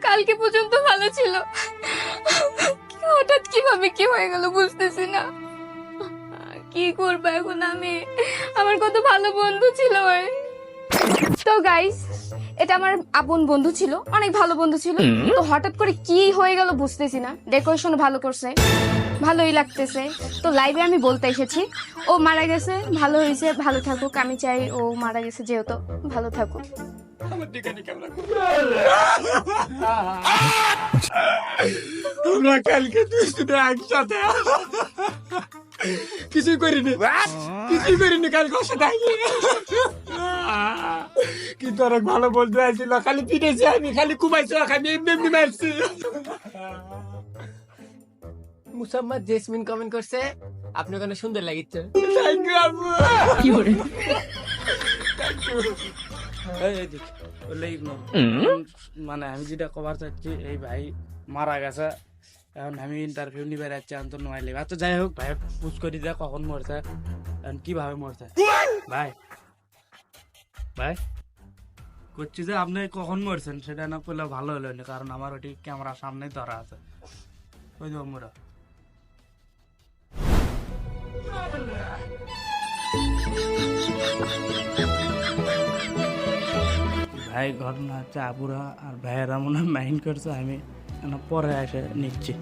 কালকে পর্যন্ত ভালো ছিল, হঠাৎ কিভাবে কি হয়ে গেল বুঝতেছি না। কি করবো এখন আমি? আমার কত ভালো বন্ধু ছিল। তো গাইস, এটা আমার আপন বন্ধু ছিল, অনেক ভালো বন্ধু ছিল। তো হঠাৎ করে কি হয়ে গেল বুঝতেছি না। ডেকোরেশন ভালো করছে, ভালোই লাগতেছে। তো লাইভে আমি বলতে এসেছি, ও মারা গেছে, ভালো হয়েছে, ভালো থাকুক। আমি চাই ও মারা গেছে যেহেতু, ভালো থাকুক। তোমরা কালকে দুজনে একসাথে কিছুই করিনি, কিছুই করিনি কালকে ওর সাথে আইনি। কিন্তু অনেক ভালো বলতে আসছিল, খালি পিটেছি আমি, খালি কুমাইছি, খালি এমনি এমনি মারছি। মুসাম্মদ জেসমিন কমেন্ট করছে, আপনি ওখানে সুন্দর লাগিচ্ছে। থ্যাংক ইউ আপু। কি করে? মানে আমি যেটা কভার চাচ্ছি, এই ভাই মারা গেছে, এখন আমি ইন্টারভিউ নিবে যাচ্ছি, আমি তো নয় লিবা। তো যাই হোক, ভাই পুজ করি দেয় কখন মরছে, এখন কিভাবে মরছে। ভাই ভাই করছি যে আপনি কখন মরছেন সেটা না করলে ভালো হলো না, কারণ আমার ওটি ক্যামেরার সামনেই ধরা আছে। ওই যে মোরা ভাই, ঘটনা হচ্ছে আপুরা আর ভাইয়েরা মনে হয় মাইন্ড করছে, আমি পরে এসে নিচ্ছি।